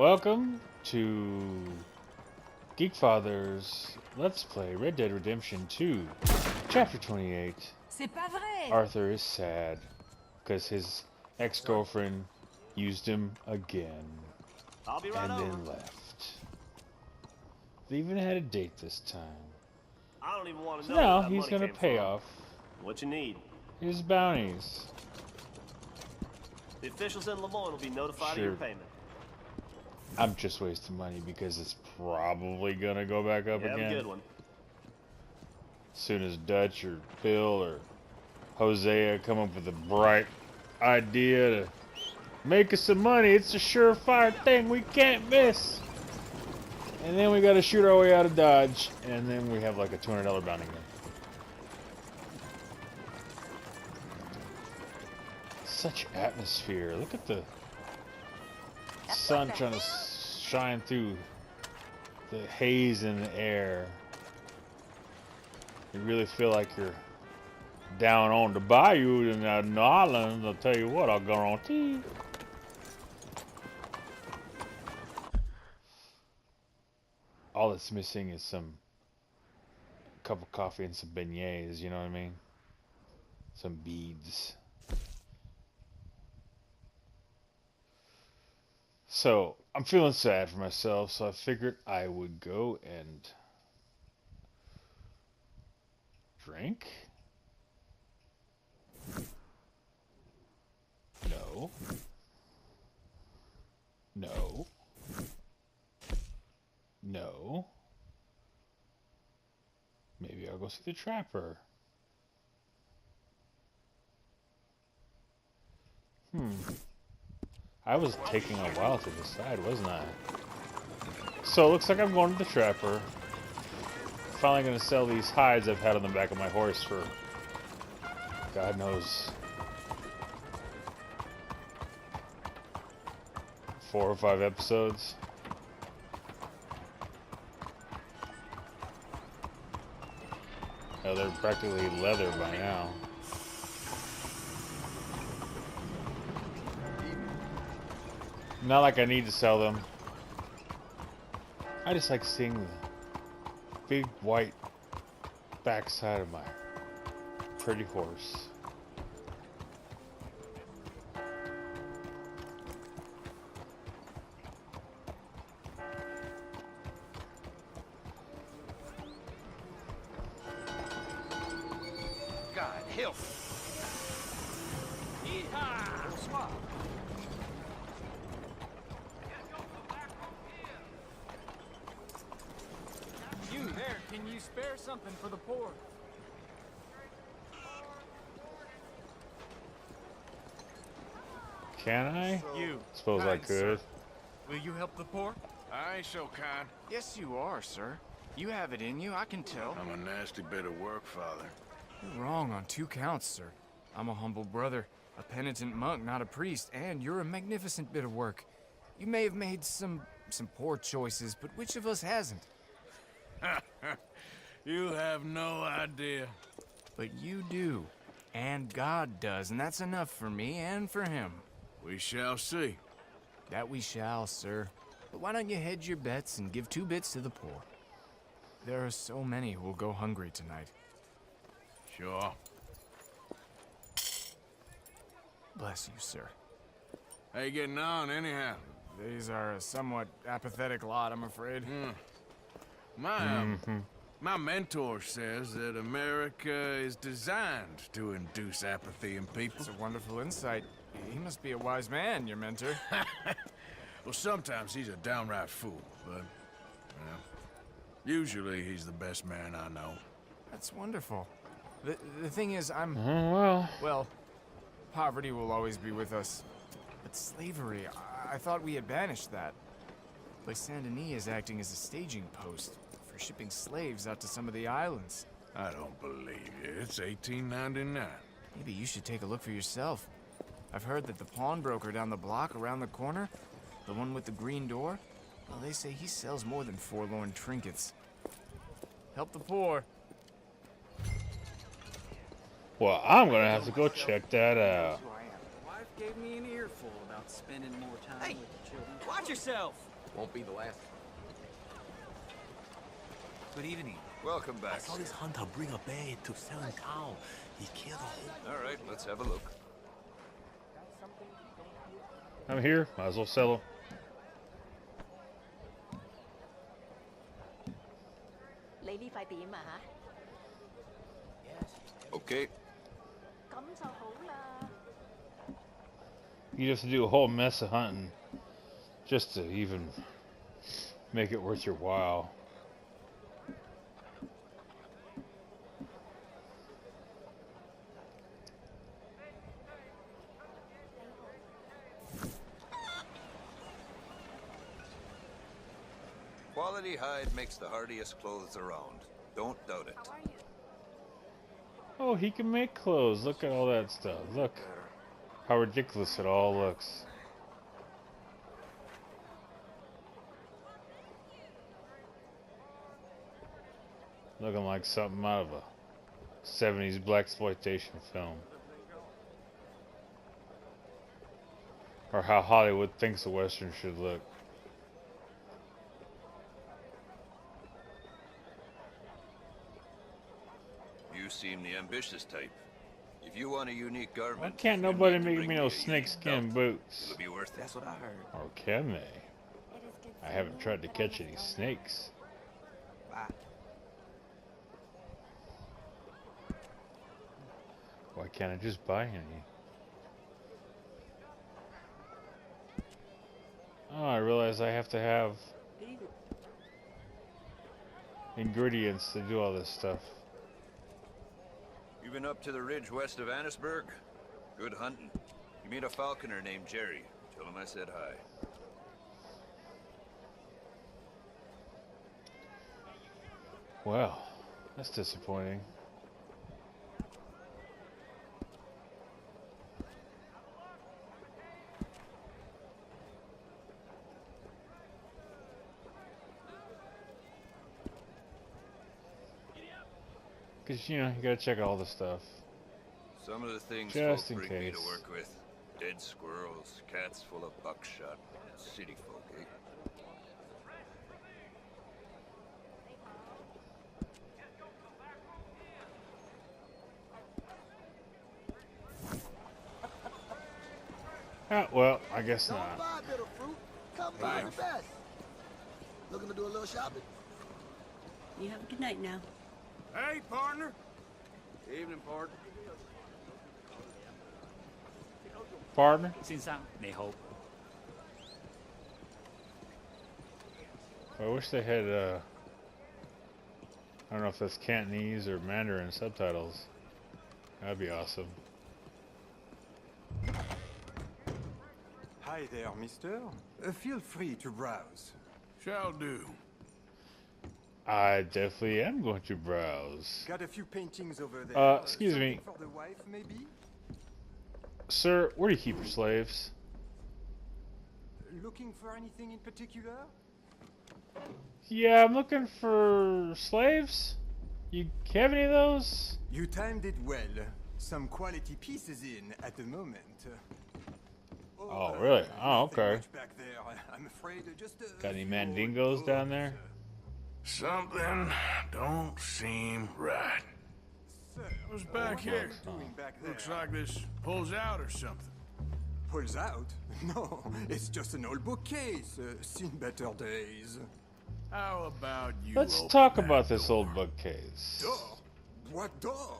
Welcome to Geekfather's Let's Play Red Dead Redemption 2, Chapter 28. C'est pas vrai. Arthur is sad because his ex-girlfriend used him again I'll be right and over. then left. They even had a date this time. I don't even want to So know where now that he's money gonna came pay from. off What you need. his bounties. The officials in Lemoyne will be notified of your payment. I'm just wasting money because it's probably gonna go back up You have again. a good one. As soon as Dutch or Bill or Hosea come up with a bright idea to make us some money, it's a surefire thing we can't miss. And then we gotta shoot our way out of Dodge, and then we have like a $200 bounty again. Such atmosphere. Look at the sun trying to shine through the haze in the air. You really feel like you're down on the bayou in the islands. I'll tell you what, I'll guarantee. All that's missing is some cup of coffee and some beignets, you know what I mean? Some beads. So, I'm feeling sad for myself, so I figured I would go and drink? No. No. No. Maybe I'll go see the trapper. I was taking a while to decide, wasn't I? So it looks like I'm going to the trapper. Finally gonna sell these hides I've had on the back of my horse for God knows 4 or 5 episodes. Oh, they're practically leather by now. Not like I need to sell them. I just like seeing the big white backside of my pretty horse. God help me. Yeehaw! Swap. You there, can you spare something for the poor? Can I? You. Suppose I Kind could. Will you help the poor? I ain't so kind. Yes, you are, sir. You have it in you, I can tell. I'm a nasty bit of work, Father. You're wrong on 2 counts, sir. I'm a humble brother, a penitent monk, not a priest, and you're a magnificent bit of work. You may have made some poor choices, but which of us hasn't? You have no idea. But you do. And God does, and that's enough for me and for him. We shall see. That we shall, sir. But why don't you hedge your bets and give 2 bits to the poor? There are so many who will go hungry tonight. Sure. Bless you, sir. How you getting on, anyhow? These are a somewhat apathetic lot, I'm afraid. My mentor says that America is designed to induce apathy in people. It's a wonderful insight. He must be a wise man, your mentor. Well, sometimes he's a downright fool, but, well, usually he's the best man I know. That's wonderful. The thing is, Well, well, poverty will always be with us. But slavery, I thought we had banished that. Like Saint Denis is acting as a staging post for shipping slaves out to some of the islands. I don't believe you. It's 1899. Maybe you should take a look for yourself. I've heard that the pawnbroker down the block around the corner, the one with the green door, well, they say he sells more than forlorn trinkets. Help the poor. well, I'm gonna have to go check that out. Wife gave me an earful about spending more time with the children. Watch yourself. Won't be the last. Good evening. Welcome I back. saw this hunter bring a bear to sell in town. He killed a whole... All right, let's have a look. I'm here. Might as well sell them. Okay. You have to do a whole mess of hunting just to even make it worth your while. Quality hide makes the hardiest clothes around. Don't doubt it. Oh, he can make clothes. Look at all that stuff. Look how ridiculous it all looks. Looking like something out of a 70s blaxploitation film. Or how Hollywood thinks a Western should look. You seem the ambitious type. If you want a unique garment, Why can't you nobody need to make bring me a no unique snakeskin belt. boots? It'll be worth it. That's what I heard. Or can they? I haven't tried to catch any snakes. Bye. Why can't I just buy any? Oh, I realize I have to have ingredients to do all this stuff. You been up to the ridge west of Annisburg? Good hunting. You meet a falconer named Jerry. Tell him I said hi. Well, that's disappointing. Because, you know, you gotta check all the stuff. Some of the things Just folk in bring me to case. work with. Dead squirrels, cats full of buckshot, city folk, eh? Ah, well, I guess Don't not. buy bitter fruit. Come buy the best. Looking to do a little shopping? You have a good night now. Hey, partner. Evening, pard. Partner? 先生你好。 I wish they had, I don't know if that's Cantonese or Mandarin subtitles. That'd be awesome. Hi there, mister. Feel free to browse. Shall do. I definitely am going to browse. Got a few paintings over there. Excuse me. Something for the wife, maybe? Sir, where do you keep your slaves? Looking for anything in particular? Yeah, I'm looking for slaves. You have any of those? You timed it well. Some quality pieces in at the moment. Oh, really? Oh, nothing okay. much back there. I'm afraid just a Got any few mandingos old down books. there? Something don't seem right. Sir, What's back what here? are you doing back there? Looks like this pulls out or something. Pulls out? No, it's just an old bookcase. Seen better days. How about you Let's open talk that about this door? old bookcase. Door? What door?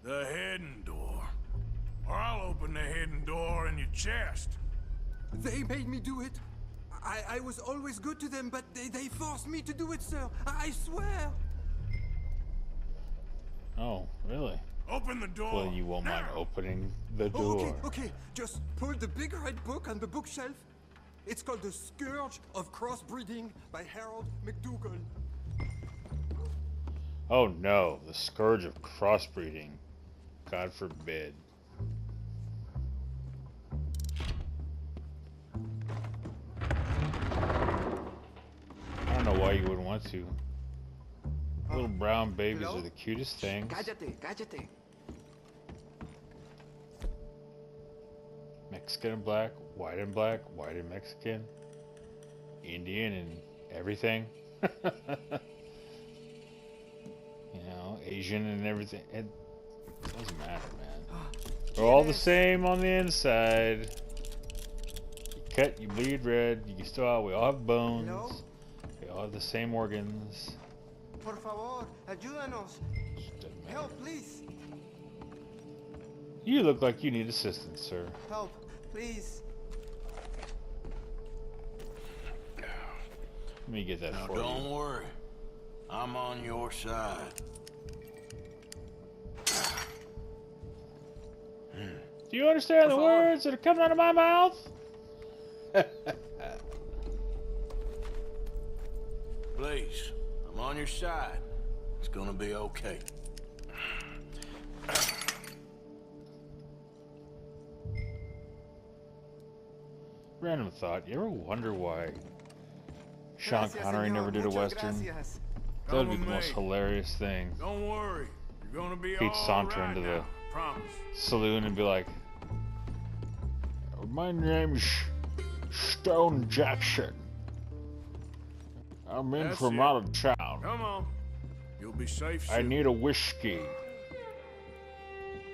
The hidden door. Or I'll open the hidden door in your chest. They made me do it. I was always good to them, but they forced me to do it, sir. I swear. Oh, really? Open the door. Well, you won't mind now. opening the Oh, door. okay. Just pull the big red book on the bookshelf. It's called The Scourge of Crossbreeding by Harold McDougall. Oh no, the scourge of crossbreeding. God forbid. I don't know why you wouldn't want to. Little brown babies are the cutest things. Cállate, cállate. Mexican and black, white and Mexican. Indian and everything. You know, Asian and everything. It doesn't matter, man. We're all the same on the inside. You cut, you bleed red. You still, we all have bones. Hello? We all have the same organs. Por favor, ayúdanos. Doesn't matter. Help, please. You look like you need assistance, sir. Help, please. Let me get that Now, for don't you. worry. I'm on your side. Do you understand the words that are coming out of my mouth? Please, I'm on your side. It's gonna be okay. Random thought. You ever wonder why Sean Gracias, Connery señor. never did a Muchas Western? gracias. That would be Come the with most me. hilarious thing. Don't worry. You're gonna be He'd all saunter right into the now. Promise. saloon and be like, "My name's Stone Jackson. I'm in That's from it. out of town. Come on. You'll be safe I soon. need a whiskey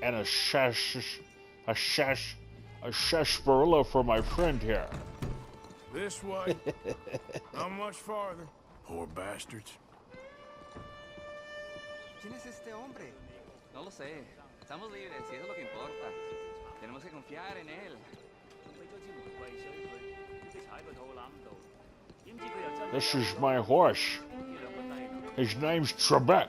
and a sarsaparilla for my friend here." This way. Not much farther. Poor bastards. ¿Quién es este hombre? No lo sé. Estamos libres, y eso es lo que importa. Tenemos que confiar en él. This is my horse. His name's Trebek.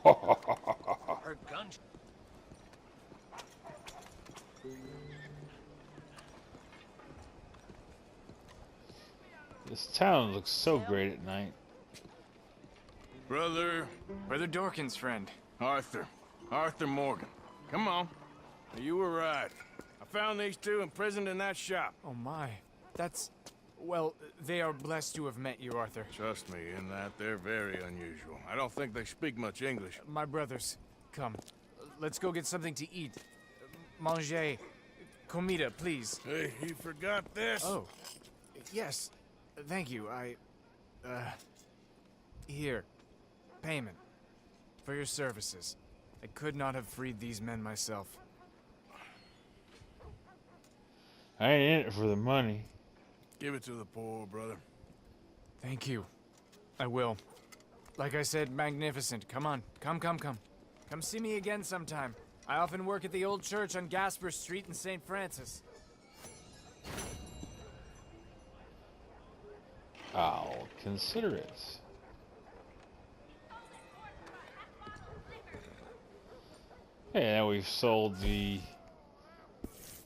Her guns. This town looks so great at night. Brother Brother Dorkin's friend. Arthur. Arthur Morgan. Come on. You were right. I found these two imprisoned in that shop. Oh my. That's... Well, they are blessed to have met you, Arthur. Trust me, in that they're very unusual. I don't think they speak much English. My brothers, come. Let's go get something to eat. Manger. Comida, please. Hey, you forgot this? Oh. Yes. Thank you. Here. Payment. For your services. I could not have freed these men myself. I ain't in it for the money. Give it to the poor, brother. Thank you. I will. Like I said, magnificent. Come on. Come. Come see me again sometime. I often work at the old church on Gasper Street in St. Francis. I'll consider it. Okay, now we've sold the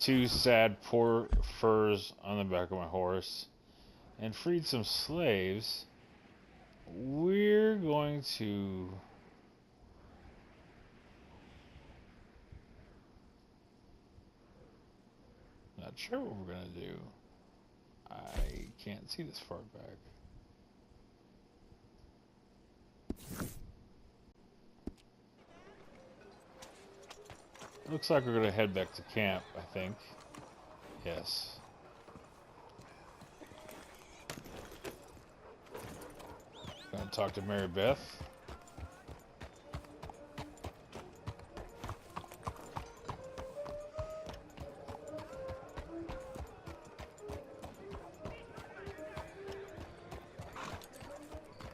2 sad poor furs on the back of my horse and freed some slaves. We're going to... Not sure what we're going to do. I can't see this far back. Looks like we're gonna head back to camp, I think. Yes. Gonna talk to Mary Beth.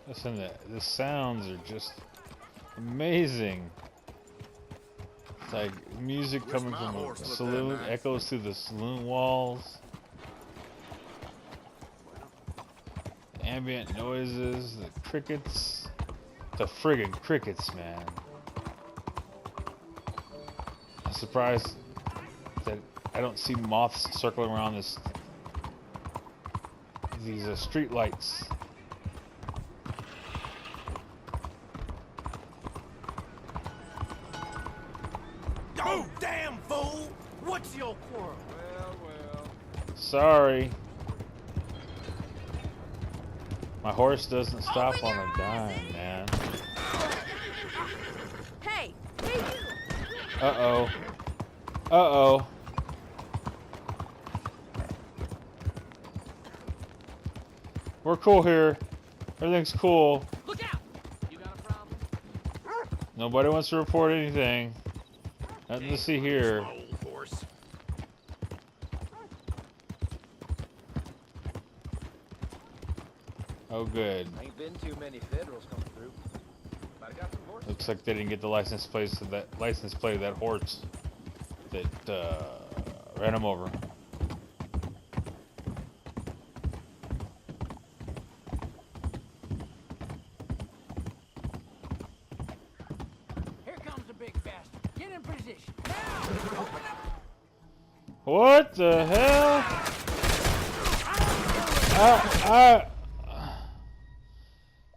Listen, the sounds are just amazing. It's like music coming from a saloon, echoes through the saloon walls. The ambient noises, the crickets. The friggin' crickets, man. I'm surprised that I don't see moths circling around these street lights. Oh, damn fool! What's your quarrel? Sorry. My horse doesn't stop on a dime, man. Hey! Hey, you! Uh-oh. Uh-oh. We're cool here. Everything's cool. Look out! You got a problem? Nobody wants to report anything. Nothing to see here. Oh, good. Ain't been too many Federals come through. But I got some horses. Looks like they didn't get the license plate of that horse that ran him over. Here comes the big bastard. Get in position. Now! Open up! What the hell?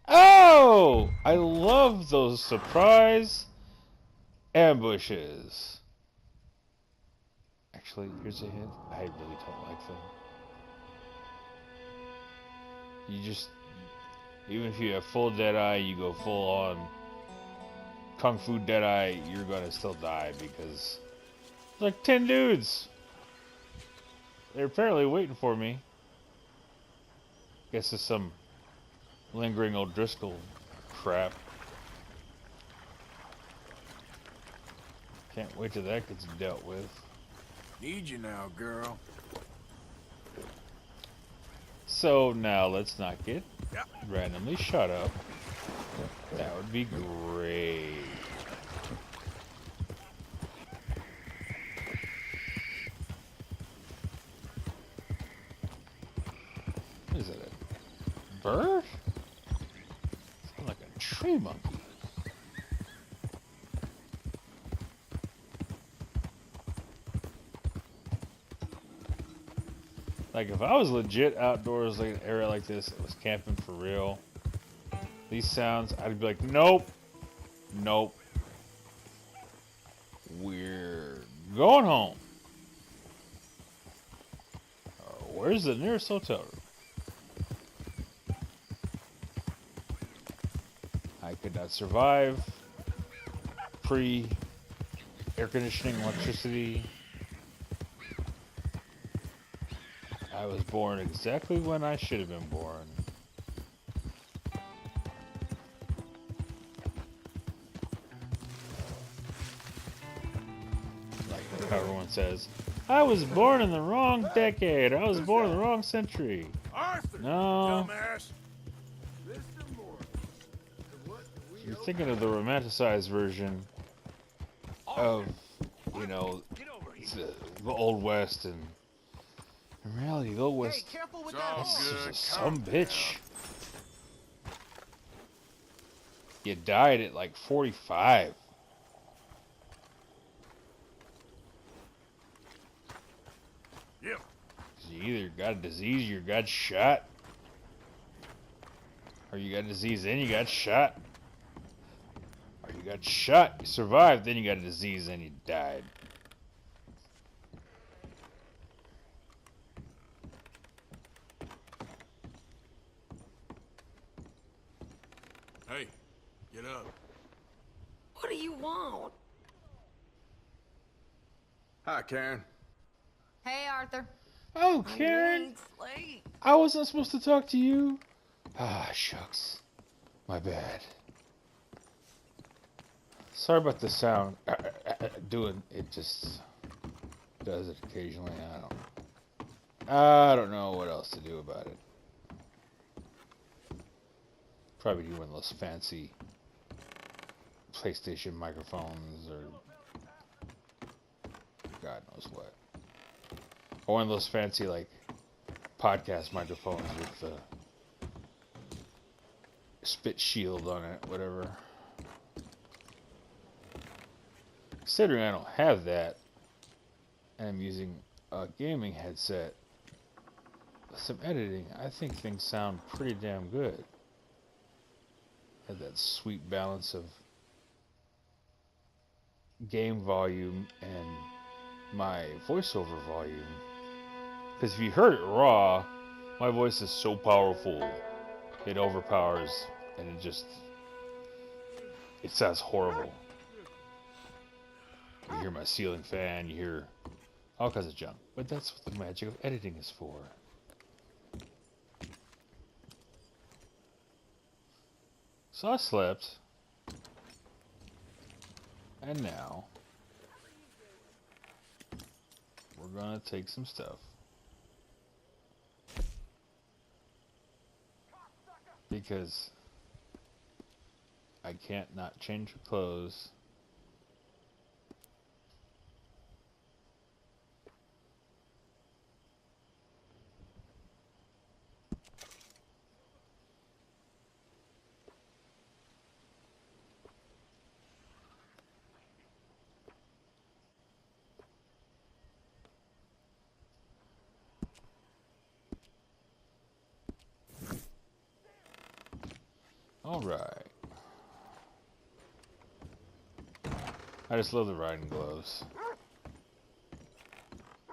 Oh! I love those surprise ambushes. Actually, here's a hint. I really don't like them. You just, even if you have full Deadeye, you go full on Kung Fu Deadeye, you're gonna still die because there's like 10 dudes. They're apparently waiting for me. Guess it's some lingering O'Driscoll crap. Can't wait till that gets dealt with. Need you now, girl. So now let's not get randomly shut up. That would be great. What is it? A bird? Sounds like a tree monkey. Like if I was legit outdoors, like an area like this, it was camping for real. These sounds, I'd be like, nope, nope. We're going home. Where's the nearest hotel room? I could not survive pre-air conditioning, electricity. I was born exactly when I should have been born. Like everyone says, I was born in the wrong decade. I was born in the wrong century. Arthur, No. dumbass. You're thinking of the romanticized version of, you know, the Old West, and in reality, the Old West, Hey, careful with It's that all horse. good. some bitch. You died at like 45. Yep. You either got a disease, you got shot, or you got a disease, then you got shot, or you got shot, you survived, then you got a disease, then you died. Hey, get up. What do you want? Hi, Karen. Hey, Arthur. Oh, Karen, I wasn't supposed to talk to you. Ah, shucks. My bad. Sorry about the sound. Doing it just does it occasionally. I don't know what else to do about it. Probably do one of those fancy PlayStation microphones or God knows what. Or one of those fancy like podcast microphones with the spit shield on it, whatever. Considering I don't have that, and I'm using a gaming headset, with some editing, I think things sound pretty damn good. Had that sweet balance of game volume and my voiceover volume. Because if you heard it raw, my voice is so powerful, it overpowers, and it sounds horrible. You hear my ceiling fan, you hear all kinds of junk. But that's what the magic of editing is for. So I slept. And now we're gonna take some stuff. Because I can't not change clothes. Alright. I just love the riding gloves.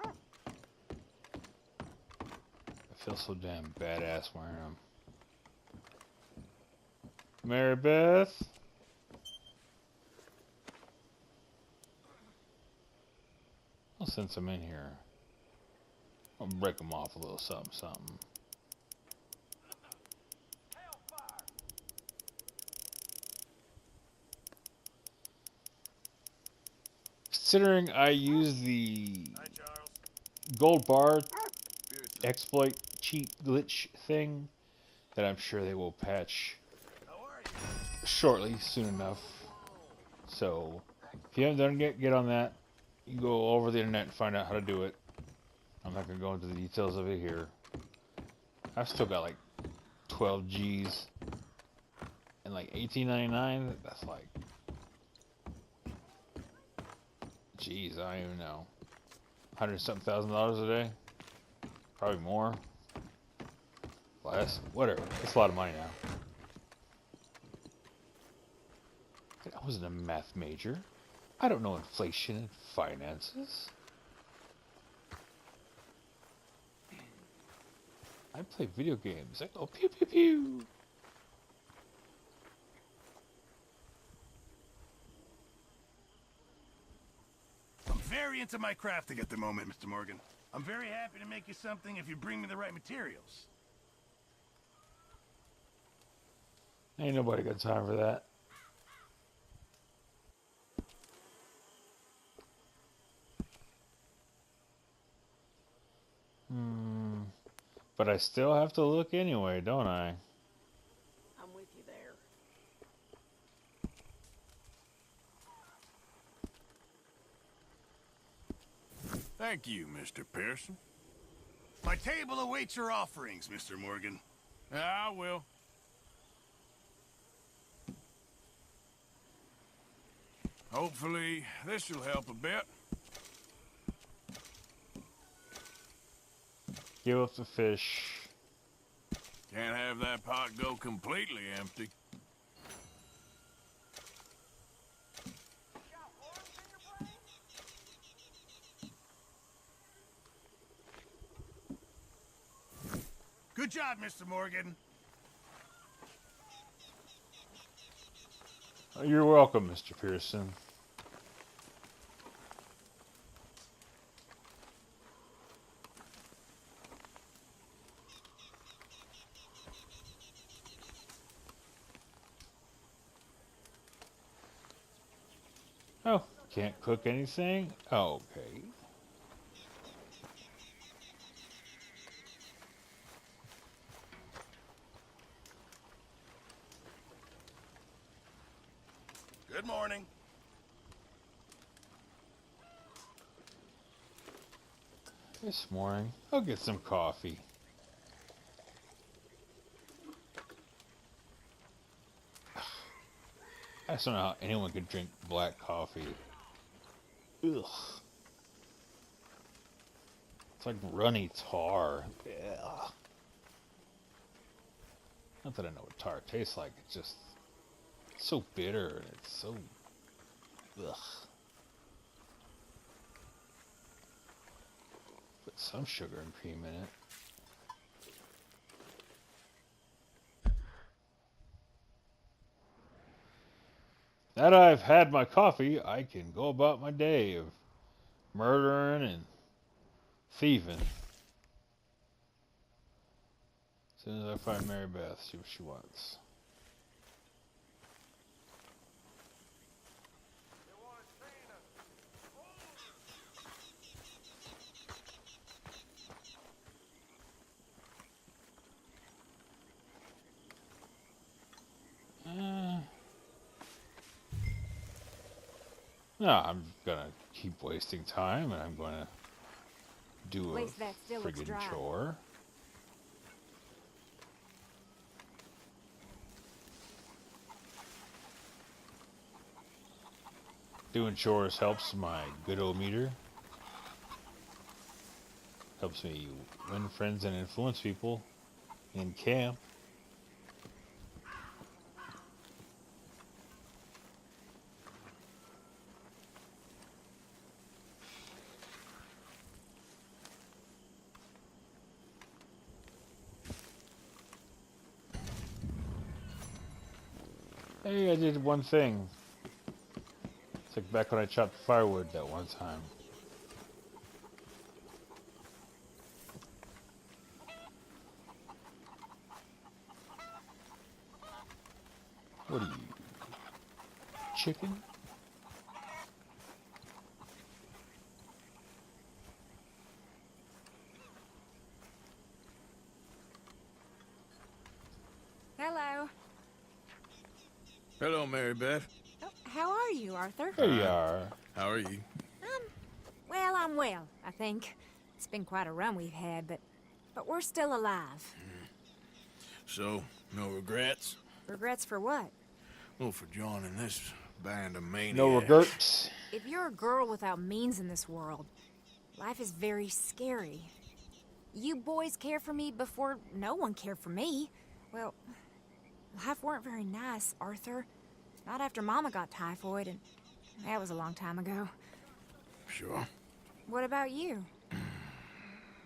I feel so damn badass wearing them. Mary Beth? Well, since I'm in here, I'll break them off a little something, something. Considering I use the gold bar exploit cheat glitch thing, that I'm sure they will patch shortly, soon enough. So, if you haven't done it, get on that. You can go over the internet and find out how to do it. I'm not going to go into the details of it here. I've still got like 12 G's and like $18.99. That's like, geez, I don't even know. $100-something thousand a day, probably more, less, whatever. It's a lot of money now. I wasn't a math major. I don't know inflation and finances. I play video games. I go pew pew pew. I'm very into my crafting at the moment, Mr. Morgan. I'm very happy to make you something if you bring me the right materials. Ain't nobody got time for that. But I still have to look anyway, don't I? I'm with you there. Thank you, Mr. Pearson. My table awaits your offerings, Mr. Morgan. I will. Hopefully, this will help a bit. Give up the fish. Can't have that pot go completely empty. Good job, Mr. Morgan. You're welcome, Mr. Pearson. Oh, can't cook anything? Okay. Good morning. This morning, I'll get some coffee. I just don't know how anyone could drink black coffee. Ugh. It's like runny tar. Ugh. Not that I know what tar tastes like. It's just so bitter and it's so... Ugh. Put some sugar and cream in it. Now that I've had my coffee, I can go about my day of murdering and thieving. As soon as I find Mary Beth, see what she wants. No, I'm gonna keep wasting time, and I'm gonna do a friggin' chore. Doing chores helps my good-o-meter. Helps me win friends and influence people in camp. Hey, I did one thing. It's like back when I chopped firewood that one time. What are you? Chicken? Hello. Hello, Mary Beth. Oh, how are you, Arthur? There you are. How are you? Well, I'm well, I think. It's been quite a run we've had, but we're still alive. So, no regrets? Regrets for what? Well, for joining this band of maniacs. No regrets. If you're a girl without means in this world, life is very scary. You boys cared for me before no one cared for me. Well, life weren't very nice, Arthur. Not after Mama got typhoid, and that was a long time ago. Sure. What about you?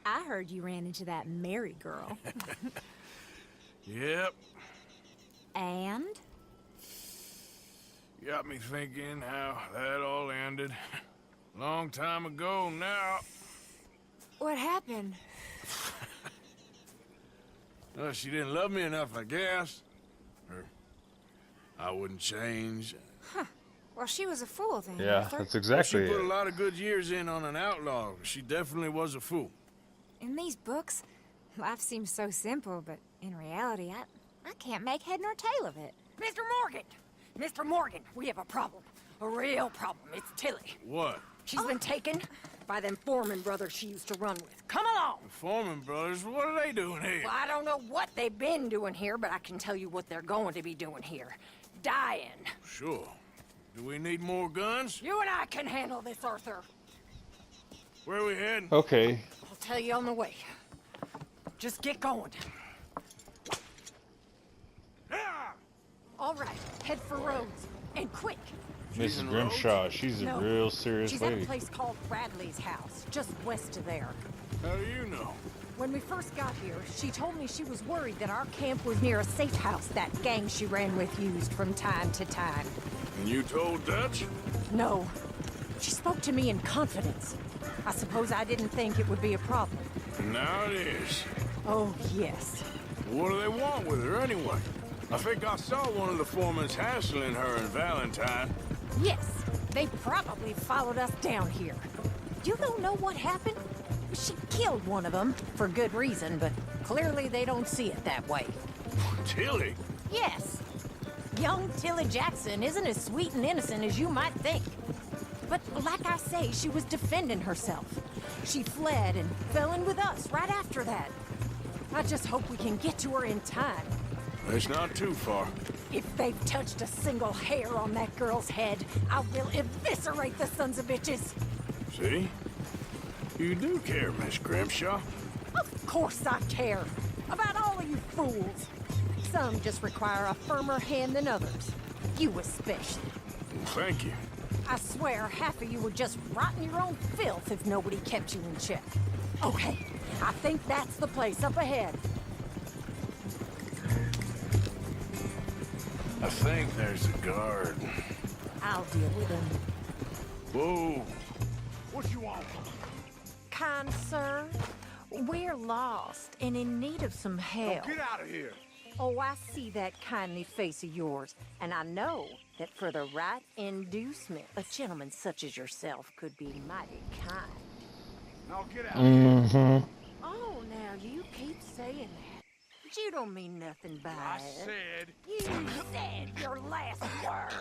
I heard you ran into that Mary girl. Yep. And? Got me thinking how that all ended. Long time ago now. What happened? Well, she didn't love me enough, I guess. Or I wouldn't change. Huh. Well, she was a fool then, Yeah, Arthur. that's exactly She put it. a lot of good years in on an outlaw. She definitely was a fool. In these books, life seems so simple, but in reality, I can't make head nor tail of it. Mr. Morgan! Mr. Morgan, we have a problem. A real problem. It's Tilly. What? She's been taken by them Foreman brothers she used to run with. Come along! The Foreman brothers, what are they doing here? Well, I don't know what they've been doing here, but I can tell you what they're going to be doing here. Dying. Sure. Do we need more guns? You and I can handle this, Arthur. Where are we heading? Okay. I'll tell you on the way. Just get going. All right, head for Rhodes, and quick. Mrs. Grimshaw, she's a No, real serious she's at lady. a place called Bradley's house, just west of there. How do you know? When we first got here, she told me she was worried that our camp was near a safe house that gang she ran with used from time to time. And you told Dutch? No. She spoke to me in confidence. I suppose I didn't think it would be a problem. Now it is. Oh, yes. What do they want with her anyway? I think I saw one of the foremans hassling her and Valentine. Yes, they probably followed us down here. You don't know what happened? She killed one of them, for good reason, but clearly they don't see it that way. Tilly? Yes. Young Tilly Jackson isn't as sweet and innocent as you might think. But like I say, she was defending herself. She fled and fell in with us right after that. I just hope we can get to her in time. It's not too far. If they've touched a single hair on that girl's head, I will eviscerate the sons of bitches. See? You do care, Miss Grimshaw. Of course I care. About all of you fools. Some just require a firmer hand than others. You especially. Thank you. I swear half of you would just rot in your own filth if nobody kept you in check. Okay, I think that's the place up ahead. I think there's a guard. I'll deal with him. Whoa. What you want? Kind sir, we're lost and in need of some help. Get out of here. Oh, I see that kindly face of yours, and I know that for the right inducement, a gentleman such as yourself could be mighty kind. Now get out of here. Oh, now you keep saying that. but you don't mean nothing by I it. said... You said your last words.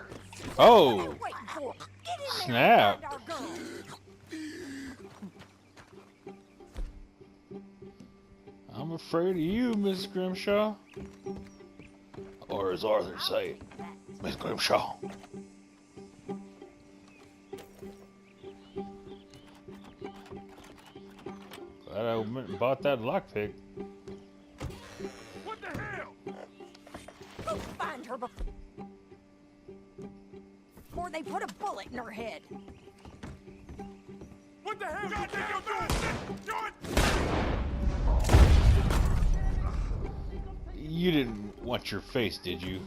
Oh. What are you waiting for? Get in there Snap. and find our girl. I'm afraid of you, Miss Grimshaw. Or as Arthur say, Miss Grimshaw. Glad I went and bought that lockpick. What the hell? Go find her before they put a bullet in her head. What the hell? God, you're doing? You didn't want your face, did you?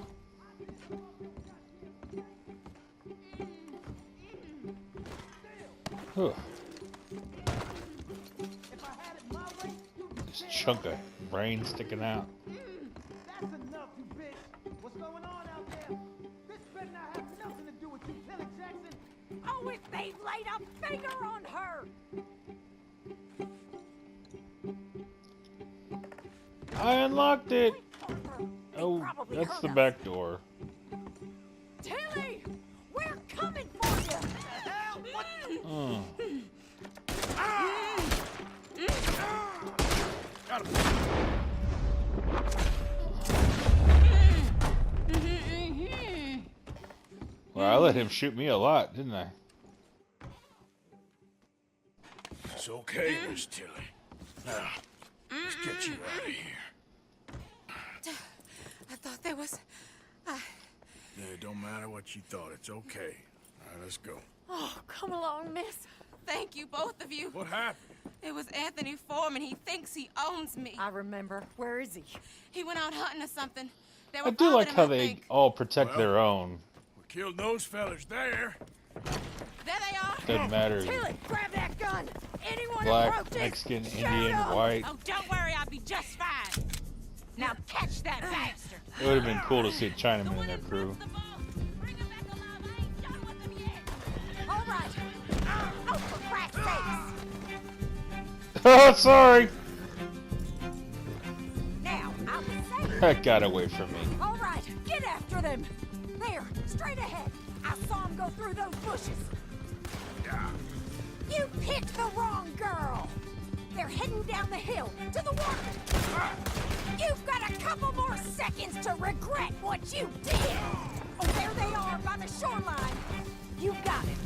Huh. This chunk of brain sticking out. That's enough, you bitch. What's going on out there? This better not have nothing to do with you killing Jackson. Oh, if they've laid a finger on her! I unlocked it. Oh, probably that's heard the us. back door. Tilly! We're coming for you! Oh. Well, I let him shoot me a lot, didn't I? It's okay, Miss Tilly. Now, let's get you out of here. I thought there was... Yeah, it don't matter what you thought. It's okay. All right, let's go. Oh, come along, miss. Thank you, both of you. What happened? It was Anthony Foreman. He thinks he owns me. I remember. Where is he? He went out hunting or something. They were I do like following him, how I they think. all protect their own. We killed those fellas there. There they are. Doesn't matter. Tilly, grab that gun! Anyone Black, approaches, Mexican, shoot Indian, 'em! white. Oh, don't worry. I'll be just fine. Now catch that bastard. It would have been cool to see a Chinaman in their crew. Bring him back alive. I ain't done with him yet. All right. Oh, for Christ's sakes! Oh, sorry. Now, I was saying. That got away from me. All right, get after them. There, straight ahead. I saw him go through those bushes. You picked the wrong girl. They're heading down the hill to the water. You've got a couple more seconds to regret what you did. Oh, there they are by the shoreline. You got it.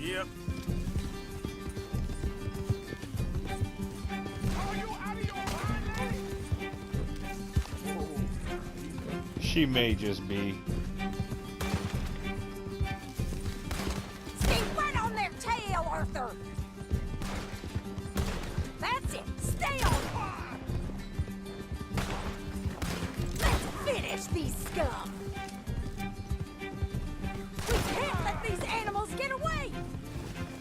Yep. She may just be. Stay right on their tail, Arthur. That's it. Stay on. Let's finish these scum. We can't let these animals get away.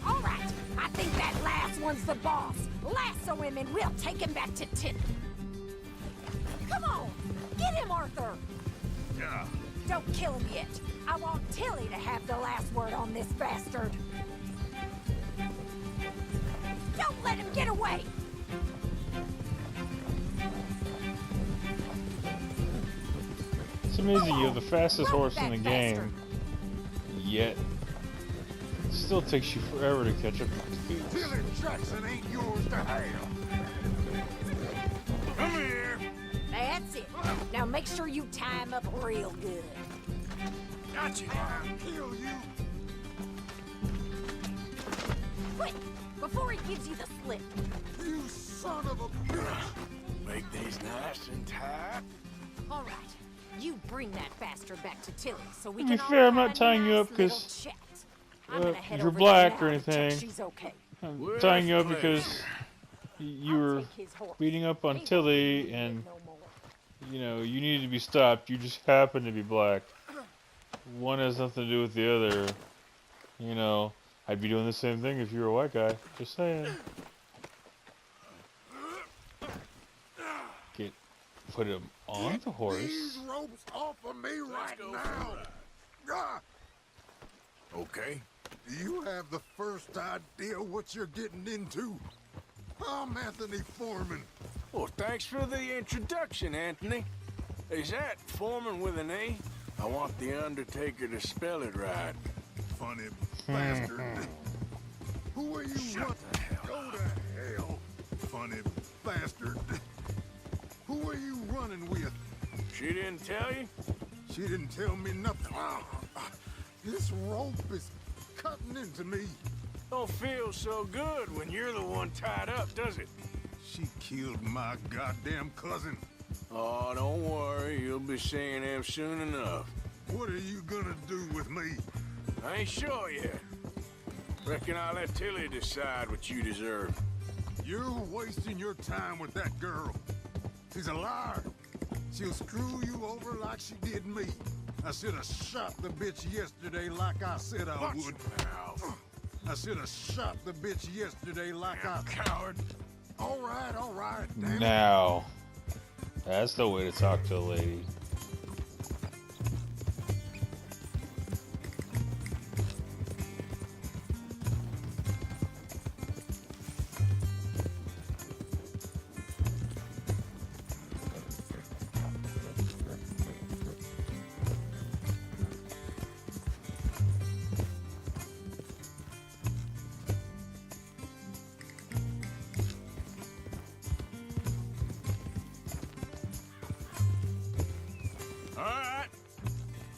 All right. I think that last one's the boss. Lasso him and we'll take him back to Tilly. Come on. Get him, Arthur. Yeah. Don't kill him yet. I want Tilly to have the last word on this bastard. Don't let him get away! It's amazing you have the fastest horse in the game, yet it still takes you forever to catch up to the speed. Tilly Jackson ain't yours to have. Come here. That's it. Now make sure you tie him up real good. Got you. I'll kill you. Quick! Before he gives you the slip. You son of a bitch. Make these nice and tight. All right. You bring that bastard back to Tilly so we To be can all fair, I'm have not a tying you nice up 'cause, little chat. I'm gonna head you're over black there or now and check anything. she's okay. I'm tying you up because you were beating up on Tilly and, you know, you needed to be stopped. You just happen to be black. One has nothing to do with the other. You know, I'd be doing the same thing if you were a white guy. Just saying. Put him on the horse. These ropes off of me right now. Okay. You have the first idea what you're getting into? I'm Anthony Foreman. Well, thanks for the introduction, Anthony. Is that Foreman with an A? I want the Undertaker to spell it right. Funny bastard. Who are you? Shut the hell Go to hell, funny bastard. Who are you running with? She didn't tell you? She didn't tell me nothing. This rope is cutting into me. Don't feel so good when you're the one tied up, does it? She killed my goddamn cousin. Oh, don't worry. You'll be seeing him soon enough. What are you gonna do with me? I ain't sure yet. Reckon I'll let Tilly decide what you deserve. You're wasting your time with that girl. She's a liar. She'll screw you over like she did me. I should have shot the bitch yesterday like I said I would. I should have shot the bitch yesterday like I... Coward. All right, damn it. Now, that's the way to talk to a lady.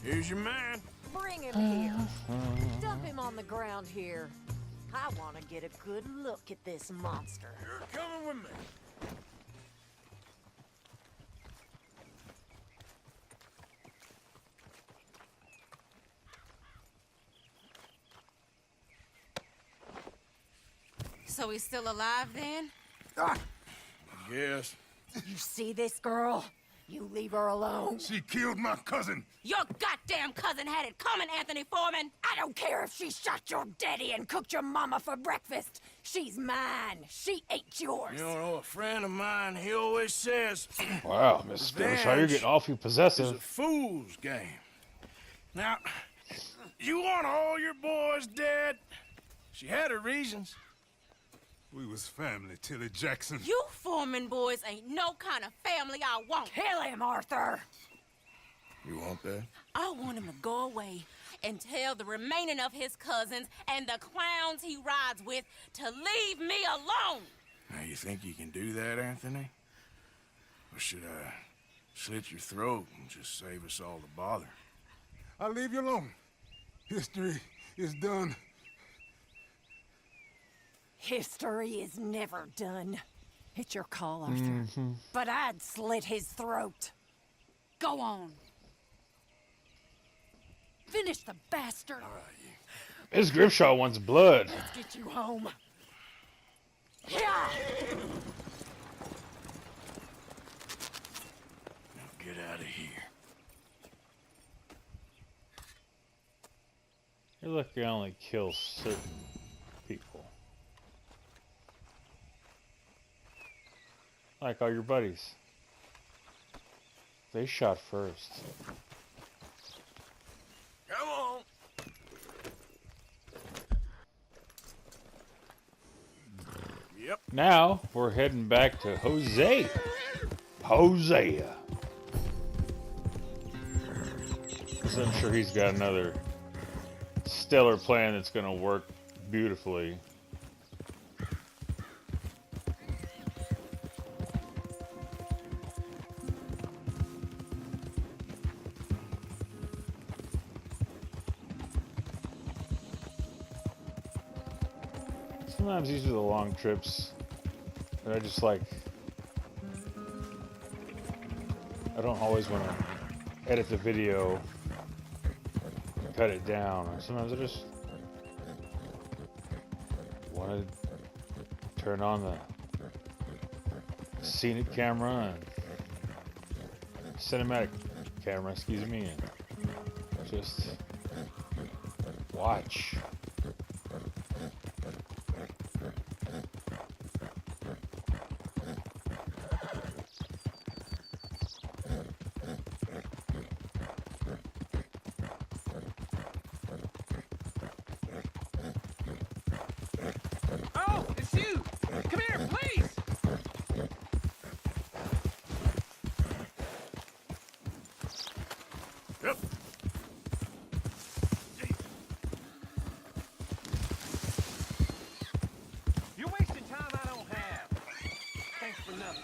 Here's your man. Bring him here. Dump him on the ground here. I want to get a good look at this monster. You're coming with me. So he's still alive then? Yes. You see this girl? You leave her alone. She killed my cousin. Your goddamn cousin had it coming, Anthony Foreman! I don't care if she shot your daddy and cooked your mama for breakfast. She's mine. She ain't yours. You know, a friend of mine, he always says... Wow, Miss Scrimshaw, you're getting awfully possessive. It's a fool's game. Now, you want all your boys dead? She had her reasons. We was family, Tilly Jackson. You Foreman boys ain't no kind of family I want. Kill him, Arthur. You want that? I want him to go away and tell the remaining of his cousins and the clowns he rides with to leave me alone. Now, you think you can do that, Anthony? Or should I slit your throat and just save us all the bother? I'll leave you alone. History is done. History is never done. It's your call, Arthur. But I'd slit his throat. Go on. Finish the bastard. Miss Grimshaw wants blood. Let's get you home. Yeah. Now get out of here. You're lucky I only kill certain people. Like all your buddies. They shot first. Come on. Yep. Now, we're heading back to Hosea. Hosea. 'Cause I'm sure he's got another stellar plan that's going to work beautifully. Sometimes these are the long trips that I just like. I don't always want to edit the video, cut it down, or sometimes I just want to turn on the scenic camera and cinematic camera, excuse me, and just watch. shoot! Come here, please! Yep. You're wasting time I don't have. Thanks for nothing.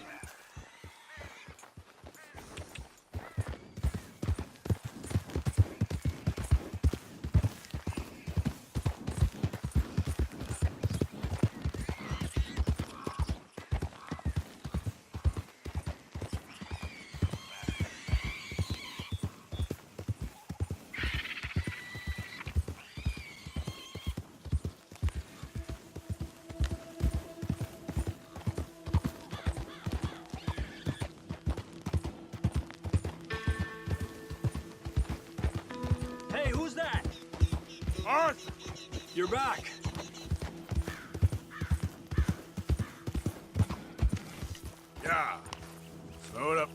Hey, who's that? Arthur! You're back. Yeah. Slow it up.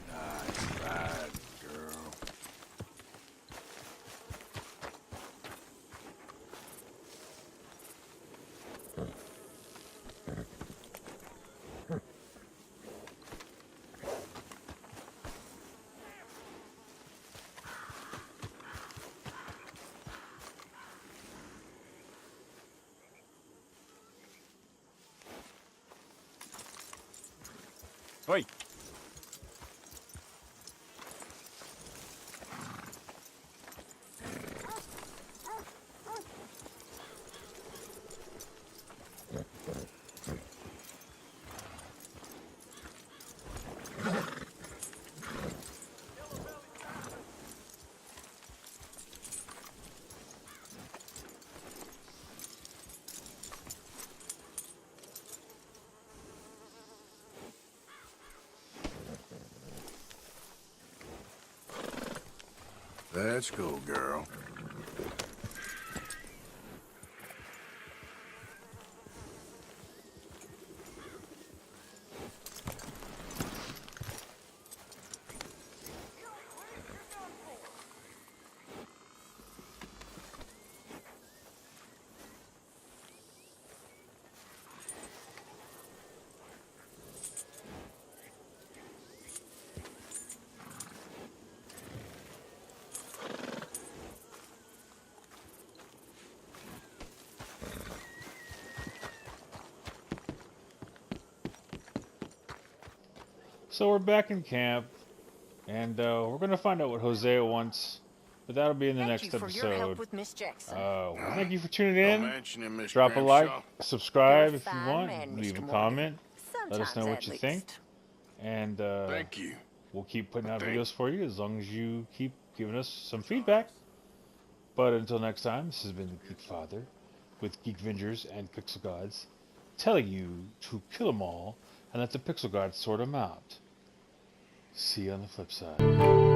Nice ride, girl. Oi. Let's go, girl. So we're back in camp, and we're gonna find out what Hosea wants, but that'll be in the next Thank you for your help episode. with Miss Jackson. Well, thank you for tuning Don't in. mention him, Mr. Drop a like, Grimshaw. subscribe You're if you fine want, man, leave Mr. a Morgan. comment, let us know Sometimes what at you least. think, and Thank you. we'll keep putting out Thank- videos for you as long as you keep giving us some feedback. But until next time, this has been the Geekfather with Geek Vengers and Pixel Gods, telling you to kill them all and let the Pixel Gods sort them out. See you on the flip side.